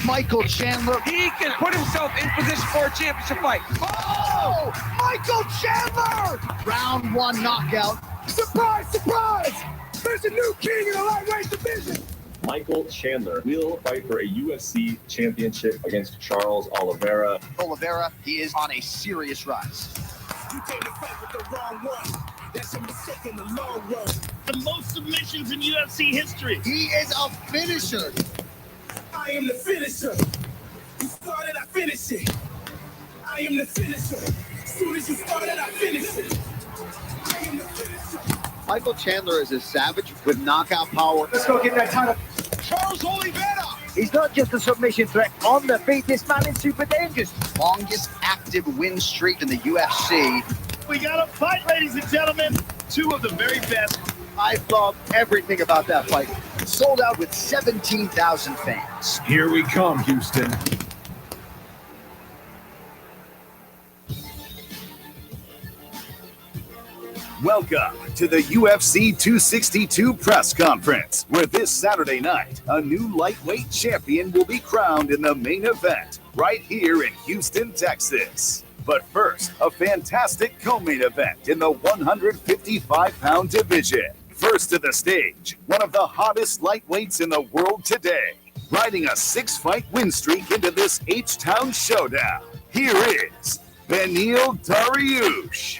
Michael Chandler. He can put himself in position for a championship fight. Oh! Michael Chandler! Round 1 knockout. Surprise, surprise! There's a new king in the lightweight division. Michael Chandler will fight for a UFC championship against Charles Oliveira. Oliveira, he is on a serious rise. You came to fight with the wrong one. That's a mistake in the long run. The most submissions in UFC history. He is a finisher. I am the finisher. You started, I finish it. I am the finisher. As soon as you started, I finish it. I am the finisher. Michael Chandler is a savage with knockout power. Let's go get that title. Charles Oliveira. He's not just a submission threat on the feet. This man is super dangerous. Longest active win streak in the UFC. We got a fight, ladies and gentlemen. Two of the very best. I love everything about that fight. Sold out with 17,000 fans. Here we come, Houston. Welcome to the UFC 262 press conference, where this Saturday night, a new lightweight champion will be crowned in the main event right here in Houston, Texas. But first, a fantastic co-main event in the 155-pound division. First to the stage, one of the hottest lightweights in the world today, riding a 6-fight win streak into this H-Town showdown. Here is Beneil Dariush.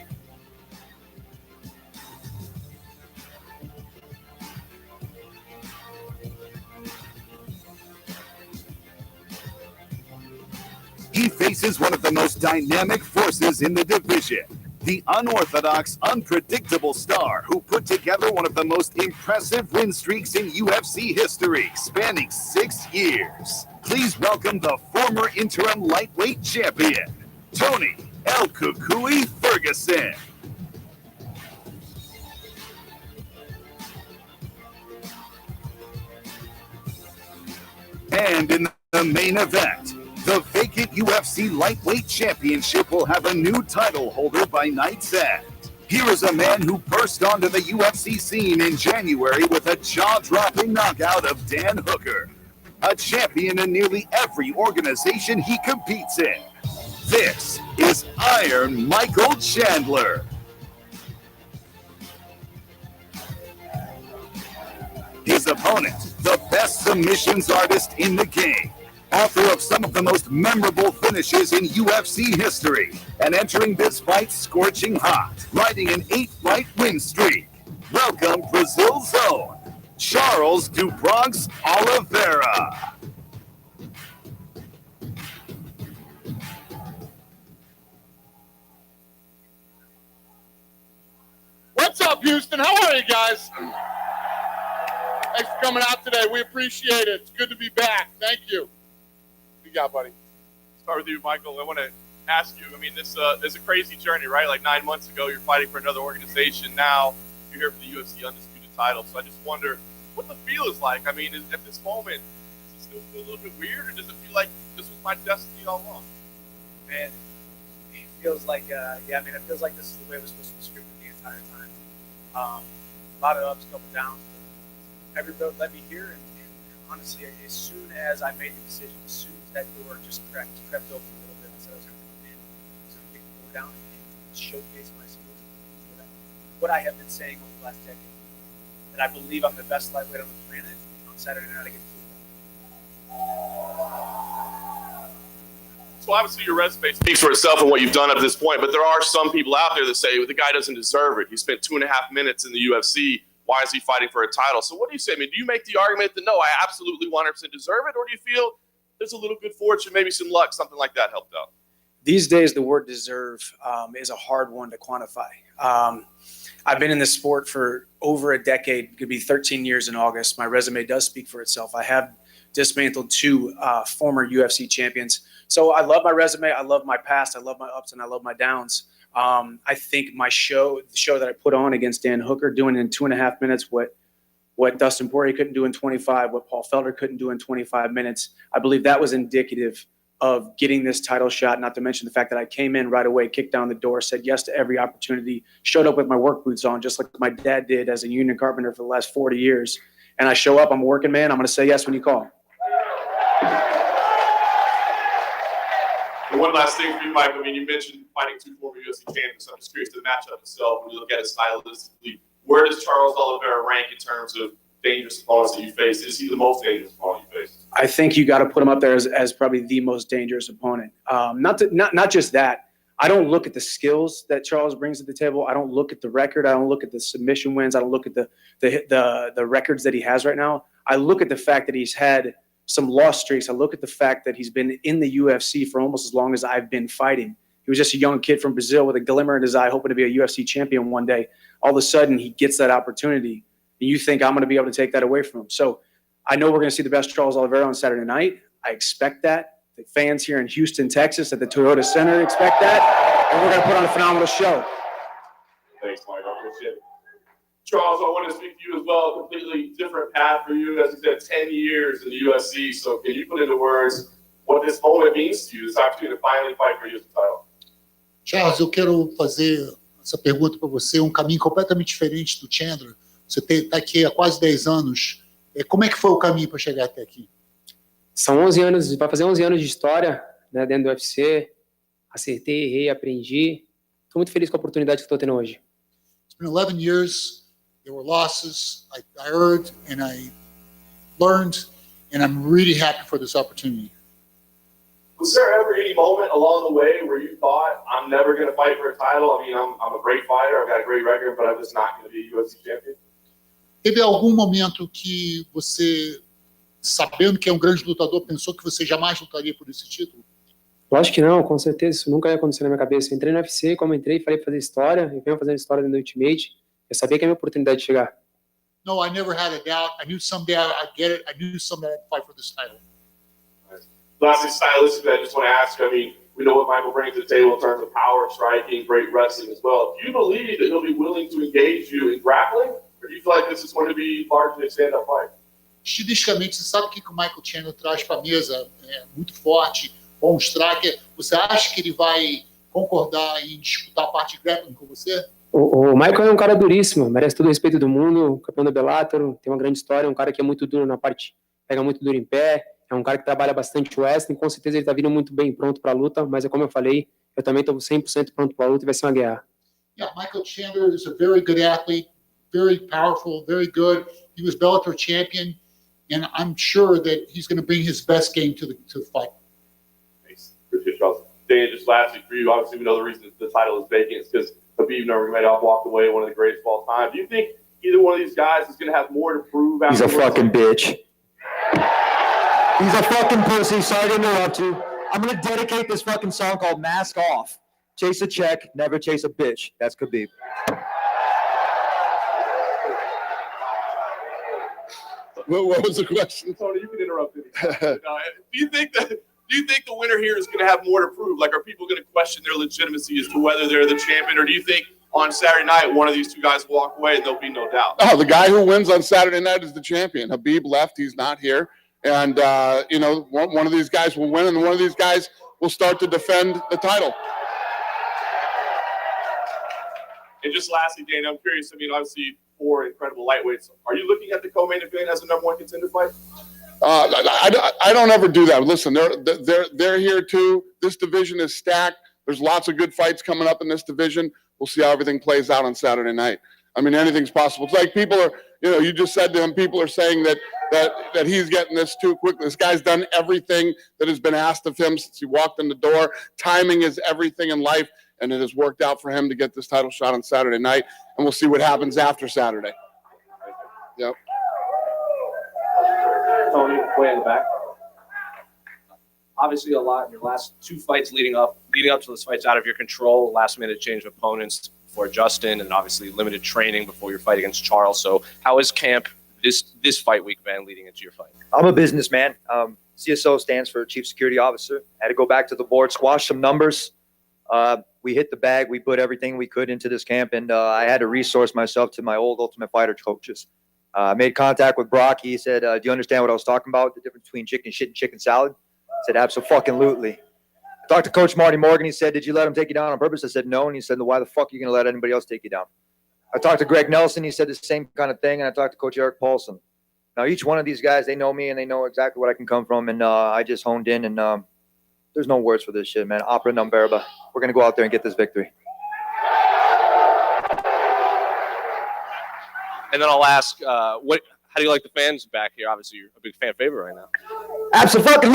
He faces one of the most dynamic forces in the division, the unorthodox, unpredictable star who put together one of the most impressive win streaks in UFC history, spanning 6 years. Please welcome the former interim lightweight champion, Tony El Cucuy Ferguson. And in the main event, the vacant UFC lightweight championship will have a new title holder by night's end. Here is a man who burst onto the UFC scene in January with a jaw-dropping knockout of Dan Hooker, a champion in nearly every organization he competes in. This is Iron Michael Chandler. His opponent, the best submissions artist in the game, author of some of the most memorable finishes in UFC history, and entering this fight scorching hot, riding an 8-fight win streak. Welcome, Brazil's own, Charles "Du Bronx" Oliveira. What's up, Houston? How are you guys? Thanks for coming out today. We appreciate it. It's good to be back. Thank you. What you got, buddy? Start with you, Michael. I want to ask you, I mean, this is a crazy journey, right? Like 9 months ago, you're fighting for another organization. Now you're here for the UFC Undisputed title. So I just wonder what the feel is like. I mean, at this moment, does it still feel a little bit weird, or does it feel like this was my destiny all along? Man, it feels like, it feels like this is the way it was supposed to be scripted the entire time. A lot of ups, couple downs. Every road led me here, and honestly, as soon as I made the decision, as soon as that door just crept open a little bit, I said I was going to come in, I was going to kick the door down and showcase my skills and prove what I have been saying over the last decade, that I believe I'm the best lightweight on the planet. On Saturday night, I get So obviously your resume speaks for itself and what you've done up to this point, but there are some people out there that say, well, the guy doesn't deserve it. He spent 2.5 minutes in the UFC. Why is he fighting for a title? So what do you say? I mean, do you make the argument that, no, I absolutely 100% deserve it? Or do you feel there's a little good fortune, maybe some luck, something like that helped out? These days, the word deserve is a hard one to quantify. I've been in this sport for over a decade. It could be 13 years in August. My resume does speak for itself. I have dismantled 2 former UFC champions. So I love my resume. I love my past. I love my ups and I love my downs. I think the show that I put on against Dan Hooker, doing in 2.5 minutes what Dustin Poirier couldn't do in 25, what Paul Felder couldn't do in 25 minutes, I believe that was indicative of getting this title shot, not to mention the fact that I came in right away, kicked down the door, said yes to every opportunity, showed up with my work boots on, just like my dad did as a union carpenter for the last 40 years. And I show up, I'm a working man, I'm going to say yes when you call. And one last thing for you, Mike. I mean, you mentioned fighting 2 former UFC champions. So I'm just curious to the matchup itself. When you look at it stylistically, where does Charles Oliveira rank in terms of dangerous opponents that you face? Is he the most dangerous opponent you face? I think you got to put him up there as probably the most dangerous opponent. Not just that. I don't look at the skills that Charles brings to the table. I don't look at the record. I don't look at the submission wins. I don't look at the records that he has right now. I look at the fact that he's had some loss streaks. I look at the fact that he's been in the UFC for almost as long as I've been fighting. He was just a young kid from Brazil with a glimmer in his eye, hoping to be a UFC champion one day. All of a sudden, he gets that opportunity. And you think I'm going to be able to take that away from him. So I know we're going to see the best Charles Oliveira on Saturday night. I expect that. The fans here in Houston, Texas at the Toyota Center expect that. And we're going to put on a phenomenal show. Thanks, Mike. I appreciate it. Charles, I want to speak to you as well. A completely different path for you. As you said, 10 years in the UFC. So can you put into words what this moment means to you, this opportunity to finally fight for a UFC title? Charles, eu quero fazer essa pergunta para você. Um caminho completamente diferente do Chandler. Você está aqui há quase 10 anos. Como é que foi o caminho para chegar até aqui? São 11 anos, vai fazer 11 anos de história, né, dentro do UFC. Acertei, errei, aprendi. Estou muito feliz com a oportunidade que estou tendo hoje. It's been 11 years. There were losses. I heard and I learned, and I'm really happy for this opportunity. Was there ever any moment along the way where you thought, I'm never going to fight for a title? I mean, I'm a great fighter. I've got a great record, but I'm just not going to be a UFC champion? Teve algum momento que você, sabendo que é um grande lutador, pensou que você jamais lutaria por esse título? Lógico que não, com certeza. Isso nunca ia acontecer na minha cabeça. Eu entrei no UFC, como entrei, falei para fazer história. Eu venho fazendo história dentro do Ultimate. Eu sabia que é a minha oportunidade de chegar. No, I never had a doubt. I knew someday I'd get it. I knew someday I'd fight for this title. Lastly, stylistically, I just want to ask you, I mean, we know what Michael brings to the table in terms of power, striking, great wrestling as well. Do you believe that he'll be willing to engage you in grappling? Or do you feel like this is going to be largely a stand-up fight? Estilisticamente, você sabe o que o Michael Chandler traz para a mesa? É muito forte, bom striker. Você acha que ele vai concordar em disputar a parte de grappling com você? O Michael é um cara duríssimo, merece todo o respeito do mundo, campeão do Bellator, tem uma grande história, um cara que é muito duro na parte, pega muito duro em pé, é um cara que trabalha bastante o wrestling, com certeza ele tá vindo muito bem pronto para a luta, mas é como eu falei, eu também estou 100% pronto para a luta e vai ser uma guerra. Yeah, Michael Chandler is a very good athlete, very powerful, very good. He was Bellator champion, and I'm sure that he's going to bring his best game to the fight. Thanks. Appreciate it, Charles. Dan, just lastly for you, obviously we know the reason that the title is vacant is because Khabib Nurmagomedov walked away, one of the greatest of all time. Do you think either one of these guys is going to have more to prove? He's a fucking bitch. He's a fucking pussy. Sorry to interrupt you. I'm going to dedicate this fucking song called Mask Off. Chase a check, never chase a bitch. That's Khabib. What was the question? Tony, you can interrupt me. Do you think the winner here is going to have more to prove? Like, are people going to question their legitimacy as to whether they're the champion, or do you think on Saturday night one of these two guys will walk away and there'll be no doubt? Oh, the guy who wins on Saturday night is the champion. Habib left; he's not here, and one of these guys will win, and one of these guys will start to defend the title. And just lastly, Dana, I'm curious. I mean, obviously, 4 incredible lightweights. Are you looking at the co-main event as a number 1 contender fight? I don't ever do that. Listen, they're here too. This division is stacked. There's lots of good fights coming up in this division. we'll see how everything plays out on Saturday night. I mean, anything's possible. It's like people are, you just said to him, people are saying that he's getting this too quickly. This guy's done everything that has been asked of him since he walked in the door. Timing is everything in life, and it has worked out for him to get this title shot on Saturday night, and we'll see what happens after Saturday. Yep. Tony, way in the back. Obviously, a lot in your last 2 fights leading up to this fight's out of your control. Last minute change of opponents for Justin, and obviously limited training before your fight against Charles. So, how is camp this fight week, man, leading into your fight? I'm a businessman. CSO stands for Chief Security Officer. I had to go back to the board, squash some numbers. We hit the bag. We put everything we could into this camp, and I had to resource myself to my old Ultimate Fighter coaches. I made contact with Brock. He said, do you understand what I was talking about, the difference between chicken shit and chicken salad? I said, absolutely. I talked to Coach Marty Morgan. He said, did you let him take you down on purpose? I said, no. And he said, why the fuck are you going to let anybody else take you down? I talked to Greg Nelson. He said the same kind of thing. And I talked to Coach Eric Paulson. Now, each one of these guys, they know me and they know exactly what I can come from. And I just honed in, and there's no words for this shit, man. Opera non verba. We're going to go out there and get this victory. And then I'll ask, how do you like the fans back here? Obviously, you're a big fan favorite right now. Absolutely.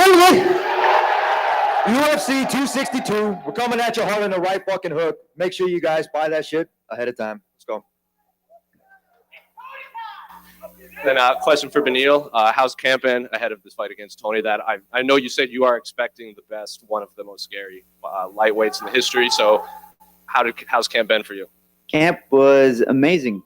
UFC 262. We're coming at you hard in the right fucking hook. Make sure you guys buy that shit ahead of time. Let's go. Then question for Beneil. How's camp been ahead of this fight against Tony? That I know you said you are expecting the best, one of the most scary lightweights in the history. So how's camp been for you? Camp was amazing.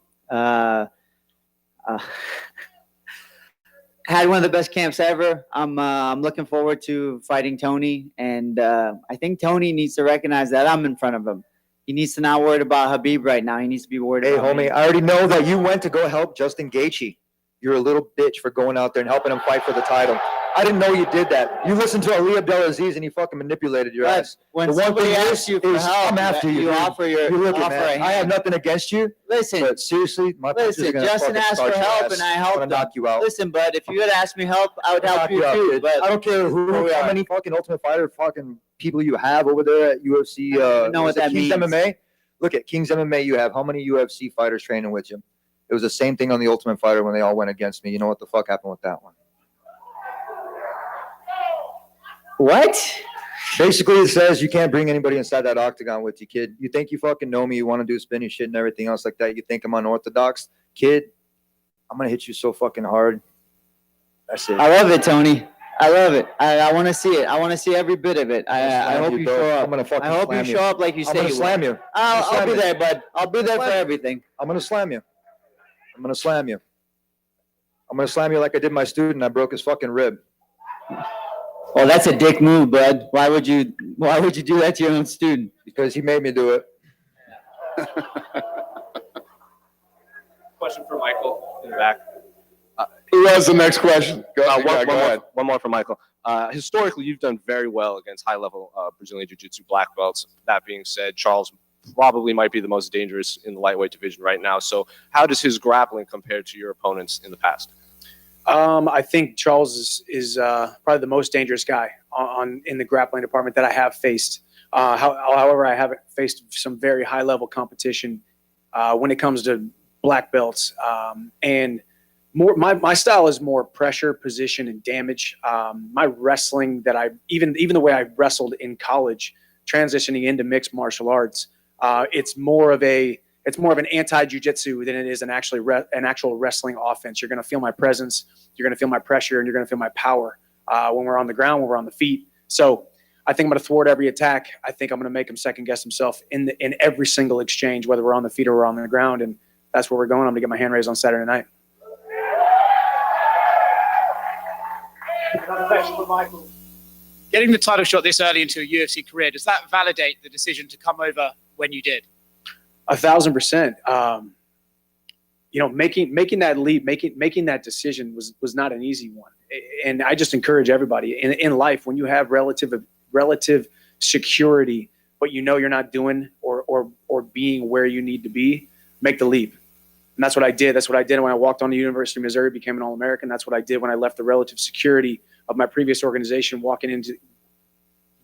Had one of the best camps ever. I'm looking forward to fighting Tony, and I think Tony needs to recognize that I'm in front of him. He needs to not worry about Habib right now. He needs to be worried about me. Hey, homie, I already know that you went to go help Justin Gaethje. You're a little bitch for going out there and helping him fight for the title. I didn't know you did that. You listened to Ali Abdelaziz and he fucking manipulated your ass. When somebody asks you for help, I'm after you. You offer your offer a hand. I have nothing against you. Listen, but seriously, Justin asked for help and I helped him. Knock you out. Listen, bud, if you had asked me help, I would help you too. But I don't care how many fucking Ultimate Fighter fucking people you have over there at UFC. I know what that King's means. MMA. Look at King's MMA. You have how many UFC fighters training with you? It was the same thing on the Ultimate Fighter when they all went against me. You know what the fuck happened with that one? What? Basically, it says you can't bring anybody inside that octagon with you, kid. You think you fucking know me. You want to do spinning shit and everything else like that. You think I'm unorthodox. Kid, I'm going to hit you so fucking hard. That's it. I love it, Tony. I love it. I want to see it. I want to see every bit of it. I hope you show up. I'm gonna fucking I hope you show up like you say I'm you gonna slam you. I'll be there, bud. I'll be there for everything. I'm gonna slam you. I'm gonna slam you. I'm gonna slam you like I did my student. I broke his fucking rib. Well, that's a dick move, bud. Why would you do that to your own student? Because he made me do it. Question for Michael in the back. Who has the next question? Go ahead. One more for Michael. Historically, you've done very well against high-level Brazilian Jiu-Jitsu black belts. That being said, Charles probably might be the most dangerous in the lightweight division right now. So how does his grappling compare to your opponents in the past? I think Charles is probably the most dangerous guy in the grappling department that I have faced. However, I haven't faced some very high-level competition when it comes to black belts. And my style is more pressure, position, and damage. My wrestling that even the way I wrestled in college, transitioning into mixed martial arts, it's more of an anti-jiu-jitsu than it is an actual wrestling offense. You're going to feel my presence, you're going to feel my pressure, and you're going to feel my power when we're on the ground, when we're on the feet. So I think I'm going to thwart every attack. I think I'm going to make him second guess himself in every single exchange, whether we're on the feet or we're on the ground. And that's where we're going. I'm going to get my hand raised on Saturday night. Another question for Michael. Getting the title shot this early into a UFC career, does that validate the decision to come over when you did? 1,000%. Making that leap, making that decision was not an easy one. And I just encourage everybody in life, when you have relative security, but you know you're not doing or being where you need to be, make the leap. And that's what I did. That's what I did when I walked on the University of Missouri, became an All-American. That's what I did when I left the relative security of my previous organization,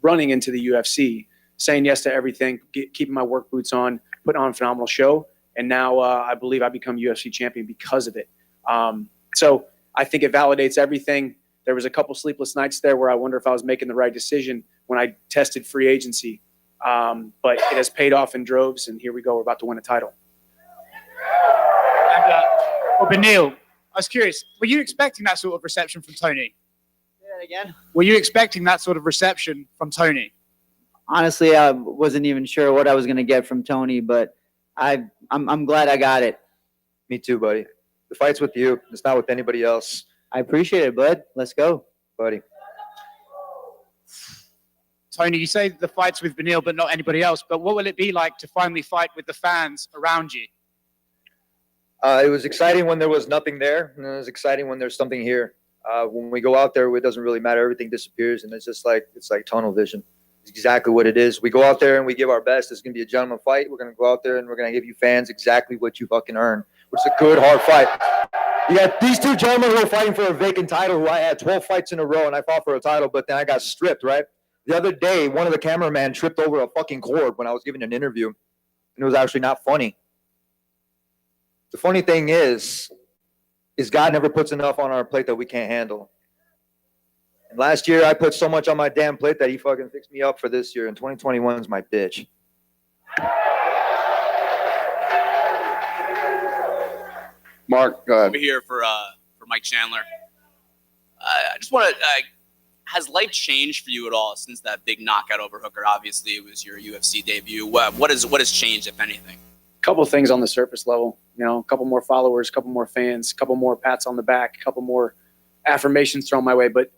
running into the UFC, saying yes to everything, keeping my work boots on, put on a phenomenal show. And now I believe I become UFC champion because of it. So I think it validates everything. There was a couple sleepless nights there where I wonder if I was making the right decision when I tested free agency. But it has paid off in droves, and here we go. We're about to win a title. And, Beneil, I was curious, were you expecting that sort of reception from Tony? Say that again? Were you expecting that sort of reception from Tony? Honestly, I wasn't even sure what I was going to get from Tony, but I'm glad I got it. Me too, buddy. The fight's with you. It's not with anybody else. I appreciate it, bud. Let's go. Buddy. Tony, you say the fight's with Beneil, but not anybody else. But what will it be like to finally fight with the fans around you? It was exciting when there was nothing there, and it was exciting when there's something here. When we go out there, it doesn't really matter. Everything disappears, and it's like tunnel vision. It's exactly what it is. We go out there and we give our best. It's going to be a gentleman fight. We're going to go out there and we're going to give you fans exactly what you fucking earn, which is a good, hard fight. You got these two gentlemen who are fighting for a vacant title who I had 12 fights in a row, and I fought for a title, but then I got stripped, right? The other day, one of the cameramen tripped over a fucking cord when I was giving an interview, and it was actually not funny. The funny thing is God never puts enough on our plate that we can't handle. And last year, I put so much on my damn plate that he fucking fixed me up for this year, and 2021 is my bitch. Mark, go ahead. Over here for Mike Chandler. I just want to. Has life changed for you at all since that big knockout over Hooker? Obviously, it was your UFC debut. What has changed, if anything? A couple of things on the surface level. You know, a couple more followers, a couple more fans, a couple more pats on the back, a couple more affirmations thrown my way. But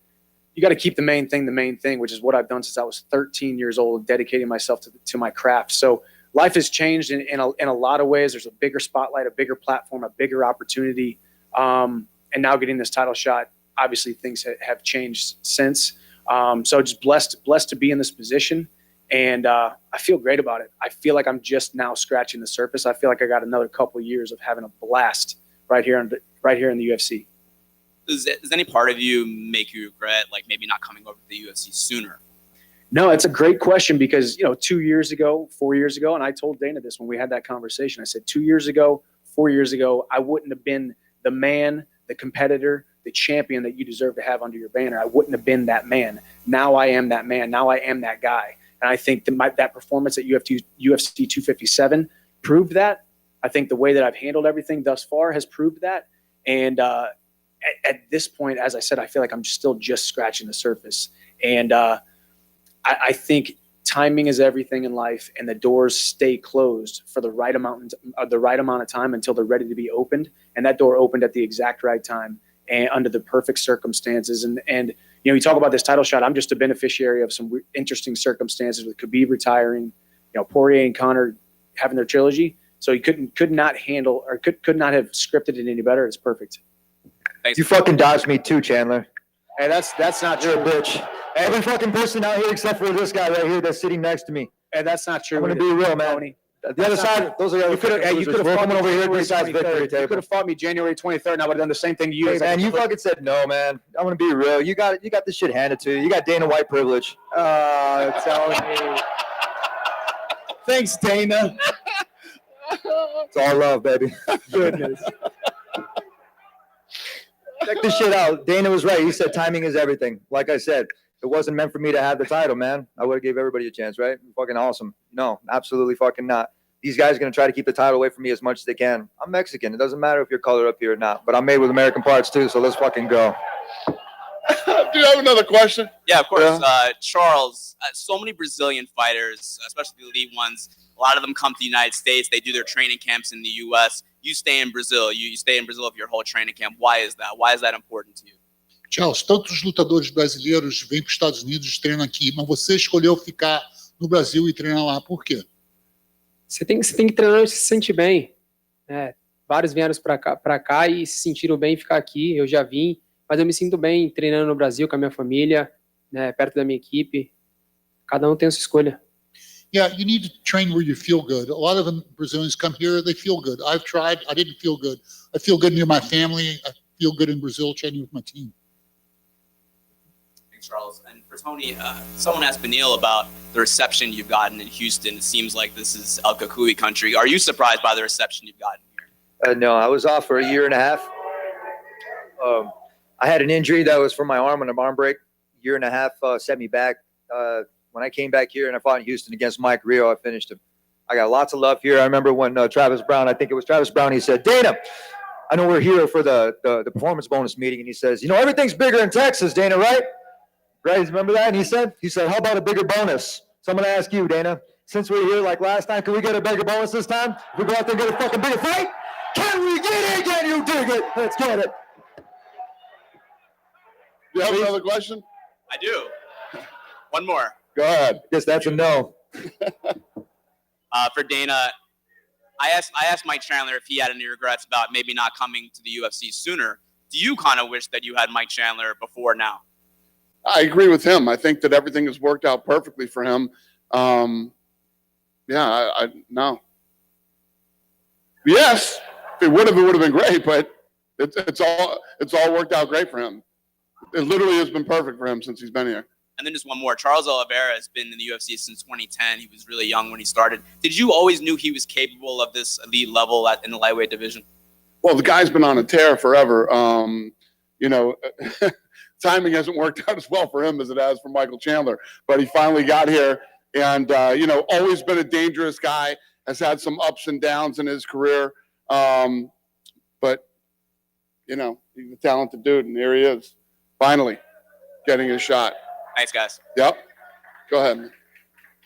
you got to keep the main thing, which is what I've done since I was 13 years old, dedicating myself to my craft. So life has changed in a lot of ways. There's a bigger spotlight, a bigger platform, a bigger opportunity. And now getting this title shot, obviously things have changed since. So just blessed to be in this position. And I feel great about it. I feel like I'm just now scratching the surface. I feel like I got another couple of years of having a blast right here in the UFC. Does any part of you make you regret, like, maybe not coming over to the UFC sooner? No, it's a great question because, 4 years ago, and I told Dana this when we had that conversation. I said 2 years ago, 4 years ago, I wouldn't have been the man, the competitor, the champion that you deserve to have under your banner. I wouldn't have been that man. Now I am that man. Now I am that guy. And I think that performance at UFC 257 proved that. I think the way that I've handled everything thus far has proved that. And at this point, as I said, I feel like I'm still just scratching the surface. And I think timing is everything in life, and the doors stay closed for the right amount of time until they're ready to be opened. And that door opened at the exact right time and under the perfect circumstances. And you talk about this title shot. I'm just a beneficiary of some interesting circumstances with Khabib retiring, Poirier and Conor having their trilogy. So he could not handle or could not have scripted it any better. It's perfect. Thanks. You fucking dodged me too, Chandler. Hey, that's not true. You're a bitch. Every fucking person out here except for this guy right here that's sitting next to me. Hey, that's not true. I'm gonna be real, man. Tony. The other side, those are the other. You could have fought me over here at this side's victory table. You could have fought me January 23rd, and I would have done the same thing to you. Hey, man, you fucking said no, man. I'm gonna be real. You got this shit handed to you. You got Dana White privilege. Tony. Thanks, Dana. It's all love, baby. Goodness. Check this shit out. Dana was right. He said timing is everything. Like I said, it wasn't meant for me to have the title, man. I would have gave everybody a chance, right? Fucking awesome. No, absolutely fucking not. These guys are going to try to keep the title away from me as much as they can. I'm Mexican. It doesn't matter if you're colored up here or not. But I'm made with American parts, too, so let's fucking go. Do you have another question? Yeah, of course. Yeah. Charles, so many Brazilian fighters, especially the elite ones, a lot of them come to the United States. They do their training camps in the U.S. You stay in Brazil. You stay in Brazil for your whole training camp. Why is that? Why is that important to you? Charles, tantos lutadores brasileiros vêm para os Estados Unidos e treinam aqui, mas você escolheu ficar no Brasil e treinar lá. Por quê? Você tem que treinar e se sentir bem. Vários vieram para cá e se sentiram bem em ficar aqui. Eu já vim, mas eu me sinto bem treinando no Brasil com a minha família, perto da minha equipe. Cada um tem a sua escolha. Yeah, you need to train where you feel good. A lot of them Brazilians come here, they feel good. I've tried, I didn't feel good. I feel good near my family. I feel good in Brazil training with my team. Thanks, Charles. And For Tony, someone asked Beneil about the reception you've gotten in Houston. It seems like this is El Cucuy country. Are you surprised by the reception you've gotten here? No, I was off for a year and a half. I had an injury that was from my arm on an arm break. Year and a half set me back. When I came back here and I fought in Houston against Mike Rio, I finished him. I got lots of love here. I remember when Travis Brown, I think it was Travis Brown, he said, Dana, I know we're here for the performance bonus meeting. And he says, everything's bigger in Texas, Dana, right? Right, remember that? And he said, how about a bigger bonus? So I'm going to ask you, Dana, since we're here like last time, can we get a bigger bonus this time? If we go out there and get a fucking bigger fight? Can we get it? Can you dig it? Let's get it. Do you have another question? I do. One more. Go ahead. Yes, that's a no. For Dana, I asked Mike Chandler if he had any regrets about maybe not coming to the UFC sooner. Do you kind of wish that you had Mike Chandler before now? I agree with him. I think that everything has worked out perfectly for him. No. Yes, if it would have been great, but it's all worked out great for him. It literally has been perfect for him since he's been here. And then just one more. Charles Oliveira has been in the UFC since 2010. He was really young when he started. Did you always knew he was capable of this elite level in the lightweight division? Well, the guy's been on a tear forever. Timing hasn't worked out as well for him as it has for Michael Chandler, but he finally got here and, always been a dangerous guy, has had some ups and downs in his career. But he's a talented dude, and here he is, finally getting his shot. Thanks, guys. Yep. Go ahead, man.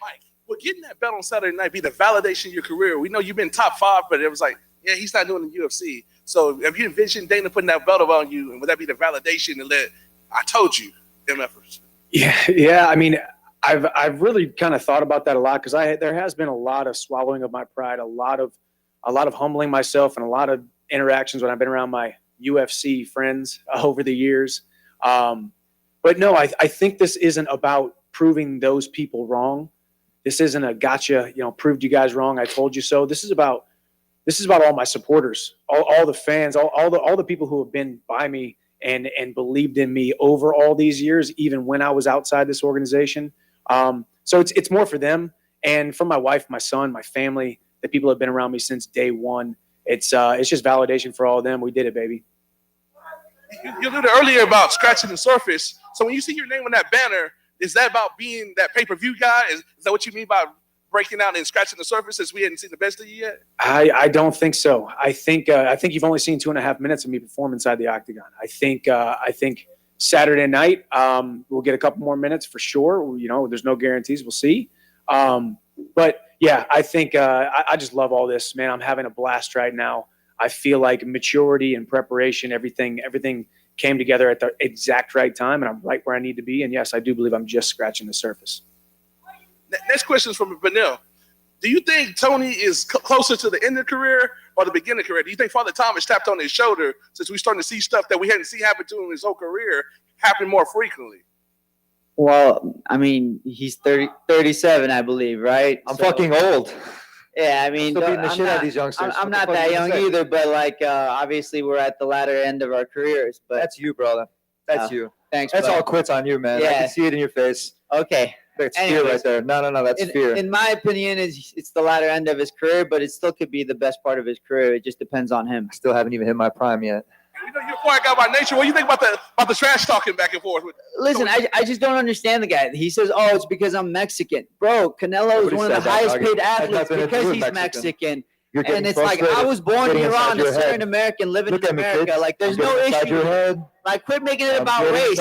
Mike, will getting that belt on Saturday night be the validation of your career? We know you've been top 5, but it was like, yeah, he's not doing the UFC. So have you envisioned Dana putting that belt on you, and would that be the validation to let, I told you, MFers? Yeah. I mean, I've really kind of thought about that a lot because there has been a lot of swallowing of my pride, a lot of humbling myself, and a lot of interactions when I've been around my UFC friends over the years. But no, I think this isn't about proving those people wrong. This isn't a gotcha, proved you guys wrong, I told you so. This is about all my supporters, all the fans, all the people who have been by me and believed in me over all these years, even when I was outside this organization. So it's more for them and for my wife, my son, my family, the people have been around me since day one. It's just validation for all of them. We did it, baby. You alluded earlier about scratching the surface. So when you see your name on that banner, is that about being that pay-per-view guy? Is that what you mean by breaking out and scratching the surface since we hadn't seen the best of you yet? I don't think so. I think you've only seen 2.5 minutes of me perform inside the octagon. I think Saturday night we'll get a couple more minutes for sure. There's no guarantees. We'll see. But yeah, I think I just love all this, man. I'm having a blast right now. I feel like maturity and preparation, everything came together at the exact right time, and I'm right where I need to be. And yes, I do believe I'm just scratching the surface. Next question is from Beneil. Do you think Tony is closer to the end of the career or the beginning of the career? Do you think Father Thomas tapped on his shoulder since we're starting to see stuff that we hadn't seen happen to him in his whole career happen more frequently? Well, I mean, he's 37, I believe, right? I'm fucking old. Yeah, I mean, Still beating the shit out of these youngsters. I'm not that young either, but obviously we're at the latter end of our careers. But that's you, brother. That's you. Thanks. That's brother. all quits on you, man. Yeah. I can see it in your face. Okay. That's fear right there. No, that's fear. In my opinion, it's the latter end of his career, but it still could be the best part of his career. It just depends on him. I still haven't even hit my prime yet. You're a quiet guy by nature. What do you think about the trash talking back and forth? Listen, I just don't understand the guy. He says, "Oh, it's because I'm Mexican." Bro, Canelo is one of the highest paid athletes because he's Mexican. And it's like, I was born in Iran, a certain American living in America. Like, there's no issue. Like, quit making it about race.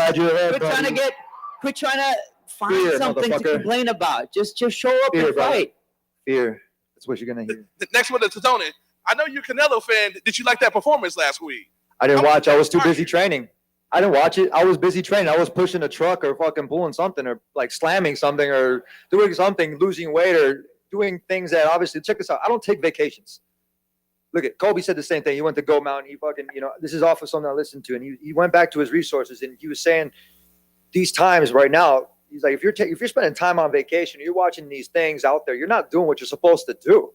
Quit trying to find something to complain about. Just show up and fight. Fear. That's what you're gonna hear. The next one is to Tony. I know you're a Canelo fan. Did you like that performance last week? I didn't watch. I was too busy training. I didn't watch it. I was busy training. I was pushing a truck or fucking pulling something or like slamming something or doing something, losing weight or doing things that obviously, check this out. I don't take vacations. Look at Kobe said the same thing. He went to Goat Mountain. He fucking, this is off of something I listened to. And he went back to his resources and he was saying these times right now, he's like, if you're spending time on vacation, you're watching these things out there, you're not doing what you're supposed to do.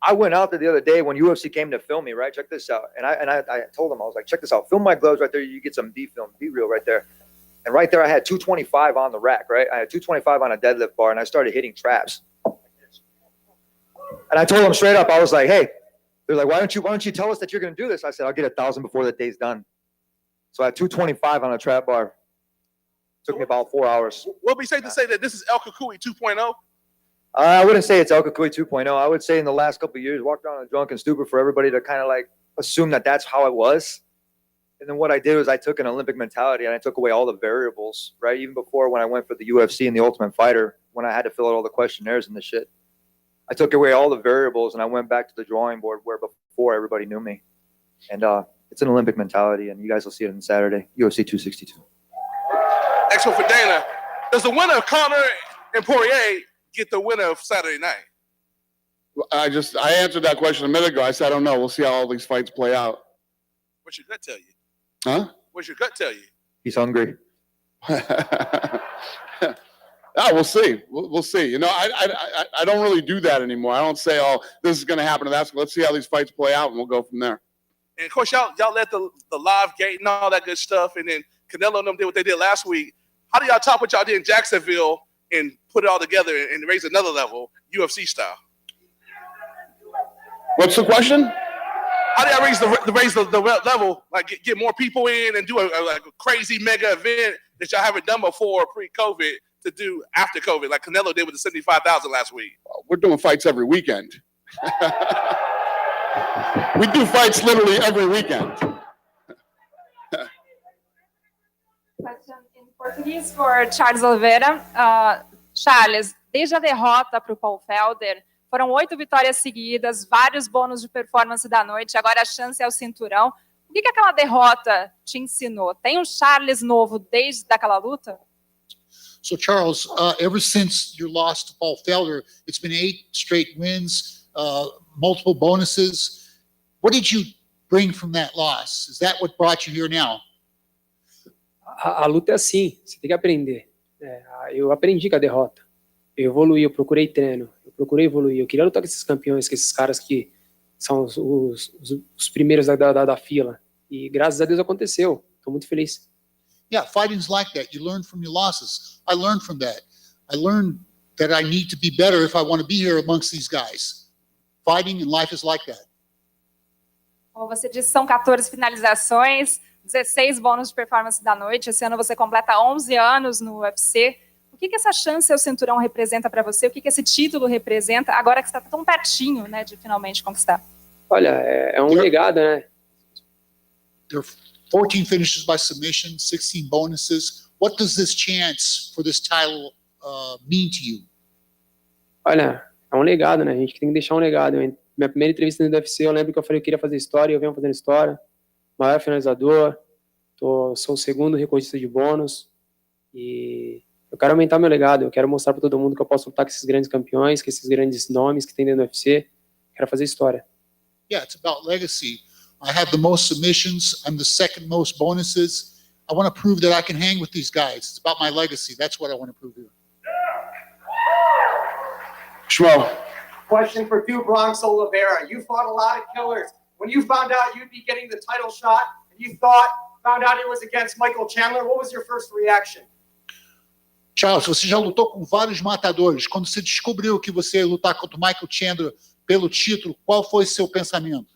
I went out there the other day when UFC came to film me, right? Check this out. And I told him, I was like, check this out. Film my gloves right there. You get some B film, B reel right there. And right there, I had 225 on the rack, right? I had 225 on a deadlift bar, and I started hitting traps. And I told them straight up, I was like, hey, they're like, why don't you tell us that you're going to do this? I said, I'll get 1,000 before the day's done. So I had 225 on a trap bar. Took me about 4 hours. Would we safe to say that this is El Kukui 2.0? I wouldn't say it's El Kukui 2.0. I would say in the last couple of years, walked around drunk and stupid for everybody to kind of like assume that that's how it was. And then what I did was I took an Olympic mentality and I took away all the variables, right? Even before when I went for the UFC and the Ultimate Fighter, when I had to fill out all the questionnaires and the shit, I took away all the variables and I went back to the drawing board where before everybody knew me. And it's an Olympic mentality, and you guys will see it on Saturday, UFC 262. Next one for Dana. Does the winner of Connor and Poirier get the winner of Saturday night? I answered that question a minute ago. I said, I don't know. We'll see how all these fights play out. What's your gut tell you? Huh? What's your gut tell you? He's hungry. We'll see. We'll see. You know, I don't really do that anymore. I don't say, oh, this is going to happen. Let's see how these fights play out, and we'll go from there. And of course, y'all let the live gate and all that good stuff, and then Canelo and them did what they did last week. How do y'all top what y'all did in Jacksonville and put it all together and raise another level, UFC style? What's the question? How do y'all raise the level, like get more people in and do a crazy mega event that y'all haven't done before pre-COVID to do after COVID, like Canelo did with the 75,000 last week? We're doing fights every weekend. We do fights literally every weekend. Question in Portuguese for Charles Oliveira. Charles, desde a derrota para o Paul Felder, foram 8 vitórias seguidas, vários bônus de performance da noite, agora a chance é o cinturão. O que aquela derrota te ensinou? Tem um Charles novo desde aquela luta? So, Charles, ever since your loss to Paul Felder, it's been 8 straight wins, multiple bonuses. What did you bring from that loss? Is that what brought you here now? A luta é assim, você tem que aprender. Eu aprendi com a derrota. Eu evoluí, eu procurei treino, eu procurei evoluir. Eu queria lutar com esses campeões, com esses caras que são os primeiros da fila. E graças a Deus aconteceu. Estou muito feliz. Yeah, fighting's like that. You learn from your losses. I learned from that. I learned that I need to be better if I want to be here amongst these guys. Fighting and life is like that. Como você disse, são 14 finalizações, 16 bônus de performance da noite. Esse ano você completa 11 anos no UFC. O que essa chance ao cinturão representa para você? O que esse título representa agora que você está tão pertinho, né, de finalmente conquistar? Olha, é um legado, né? There are 14 finishes by submission, 16 bonuses. What does this chance for this title mean to you? Olha, é um legado, né? A gente tem que deixar um legado. Minha primeira entrevista no UFC, eu lembro que eu falei que eu queria fazer história, e eu venho fazendo história. Maior finalizador, sou o segundo recordista de bônus, e eu quero aumentar meu legado, eu quero mostrar para todo mundo que eu posso lutar com esses grandes campeões, com esses grandes nomes que tem dentro do UFC. Quero fazer história. Yeah, it's about legacy. I have the most submissions. I'm the second most bonuses. I want to prove that I can hang with these guys. It's about my legacy. That's what I want to prove here. Schmo. Question for Du Bronx Oliveira. You fought a lot of killers. When you found out you'd be getting the title shot, and you found out it was against Michael Chandler, what was your first reaction? Charles, você já lutou com vários matadores. Quando você descobriu que você ia lutar contra o Michael Chandler pelo título, qual foi seu pensamento?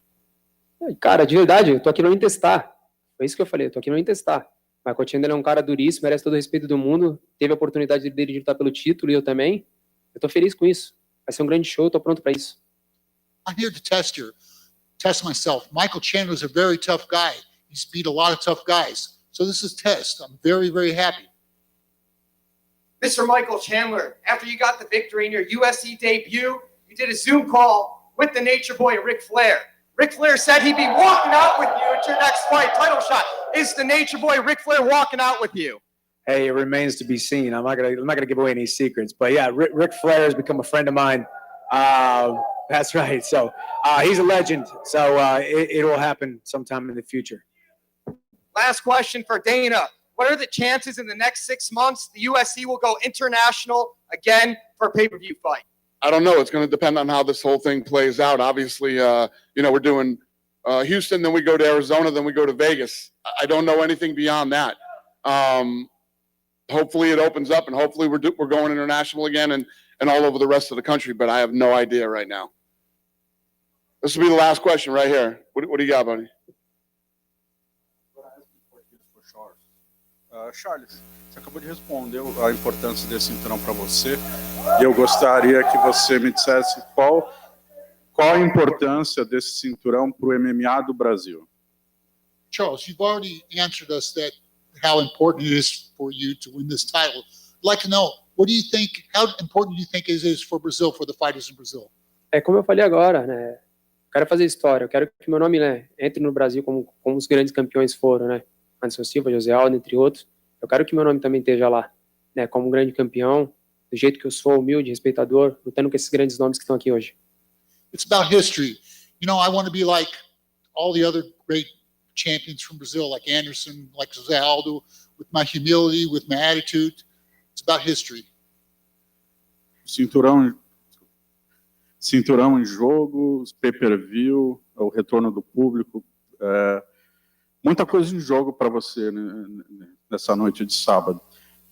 Cara, de verdade, eu tô aqui não em testar. Foi isso que eu falei, eu tô aqui não em testar. Michael Chandler é um cara duríssimo, merece todo o respeito do mundo, teve a oportunidade dele de lutar pelo título e eu também. Eu tô feliz com isso. Vai ser um grande show, tô pronto para isso. I'm here to test myself. Michael Chandler is a very tough guy. He's beat a lot of tough guys. So this is test. I'm very, very happy. Mr. Michael Chandler, after you got the victory in your UFC debut, you did a Zoom call with the Nature Boy, Ric Flair. Ric Flair said he'd be walking out with you at your next fight, title shot. Is the Nature Boy, Ric Flair, walking out with you? Hey, it remains to be seen. I'm not gonna give away any secrets, but yeah, Ric Flair has become a friend of mine. That's right. So he's a legend. So it will happen sometime in the future. Last question for Dana. What are the chances in the next 6 months the UFC will go international again for a pay-per-view fight? I don't know. It's going to depend on how this whole thing plays out. Obviously, we're doing Houston, then we go to Arizona, then we go to Vegas. I don't know anything beyond that. hopefully it opens up, and hopefully we're going international again and all over the rest of the country. But I have no idea right now. This will be the last question right here. What do you got, buddy? Charles, você acabou de responder a importância desse cinturão para você. E eu gostaria que você me dissesse qual a importância desse cinturão para o MMA do Brasil. Charles, you've already answered us that how important it is for you to win this title. I'd like to know, what do you think, how important do you think it is for Brazil, for the fighters in Brazil? É como eu falei agora, né? Eu quero fazer história, eu quero que meu nome, né, entre no Brasil como os grandes campeões foram, né? Anderson Silva, José Aldo, entre outros. Eu quero que meu nome também esteja lá, né? Como um grande campeão, do jeito que eu sou, humilde, respeitador, lutando com esses grandes nomes que estão aqui hoje. It's about history. You know, I want to be like all the other great champions from Brazil, like Anderson, like José Aldo, with my humility, with my attitude. It's about history. Cinturão em jogo, pay-per-view, o retorno do público, muita coisa em jogo para você, né, nessa noite de sábado.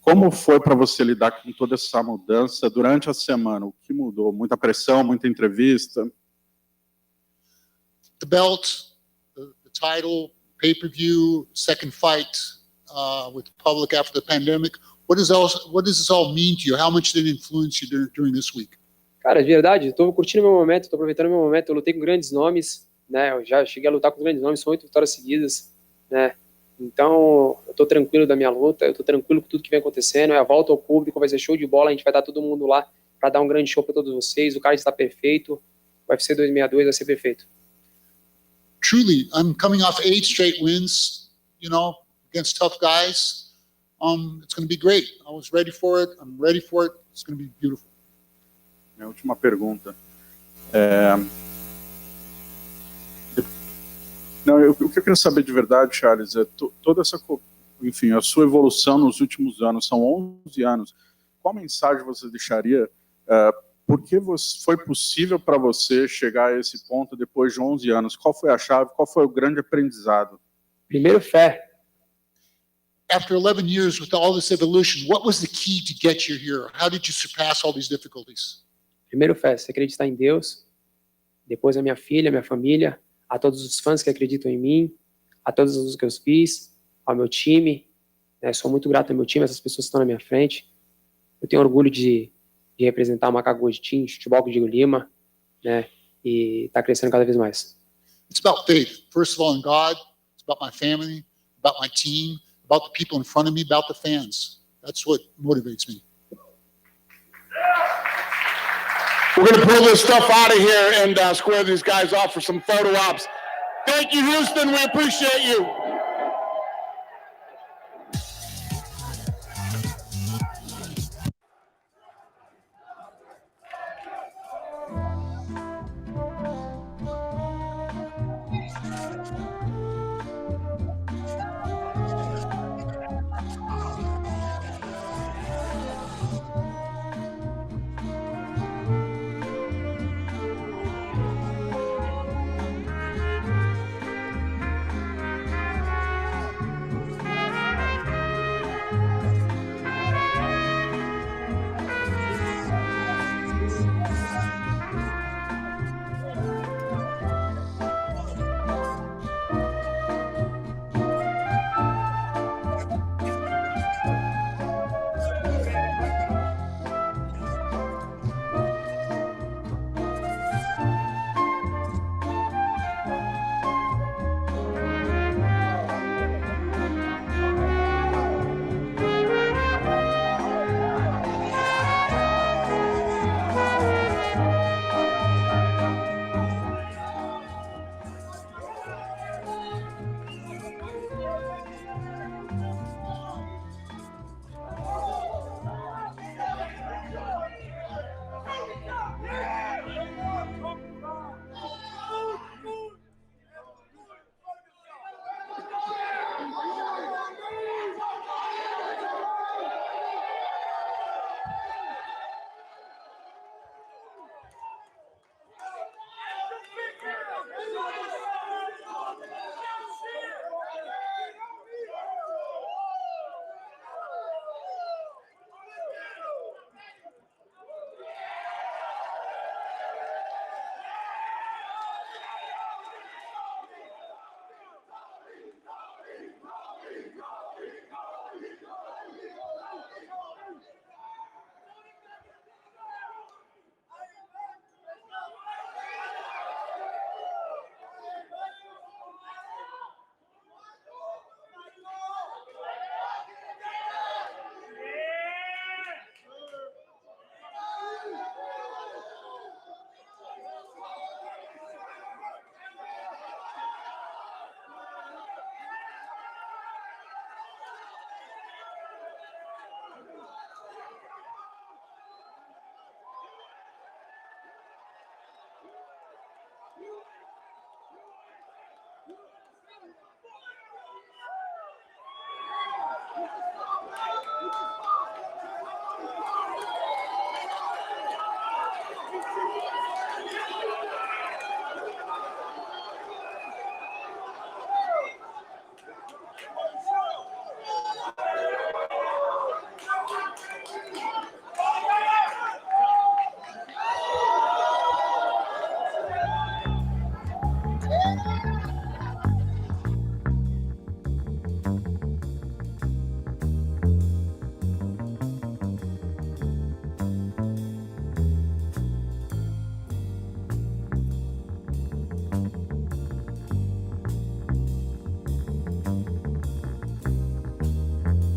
Como foi para você lidar com toda essa mudança durante a semana? O que mudou? Muita pressão, muita entrevista? The belt, the title, pay-per-view, second fight with the public after the pandemic. What does this all mean to you? How much did it influence you during this week? Cara, de verdade, estou curtindo meu momento, estou aproveitando meu momento. Eu lutei com grandes nomes, né? Eu já cheguei a lutar com grandes nomes, são 8 vitórias seguidas, né? Então, eu estou tranquilo da minha luta, eu estou tranquilo com tudo que vem acontecendo. É a volta ao público, vai ser show de bola, a gente vai estar todo mundo lá para dar um grande show para todos vocês. O card está perfeito, o UFC 262 vai ser perfeito. Truly, I'm coming off 8 straight wins, you know, against tough guys. It's going to be great. I was ready for it. I'm ready for it. It's going to be beautiful. Minha última pergunta. O que eu quero saber de verdade, Charles, é toda essa, enfim, a sua evolução nos últimos anos, são 11 anos. Qual mensagem você deixaria? Por que foi possível para você chegar a esse ponto depois de 11 anos? Qual foi a chave? Qual foi o grande aprendizado? Primeiro, fé. After 11 years with all this evolution, what was the key to get you here? How did you surpass all these difficulties? Primeiro, fé, você acreditar em Deus, depois a minha filha, minha família, a todos os fãs que acreditam em mim, a todas as lutas que eu fiz, ao meu time, né? Sou muito grato ao meu time, essas pessoas que estão na minha frente. Eu tenho orgulho de representar o Macaco de Team, futebol com o Diego Lima, né? E está crescendo cada vez mais. It's about faith. First of all, in God. It's about my family, about my team, about the people in front of me, about the fans. That's what motivates me. We're going to pull this stuff out of here and square these guys off for some photo ops. Thank you, Houston. We appreciate you.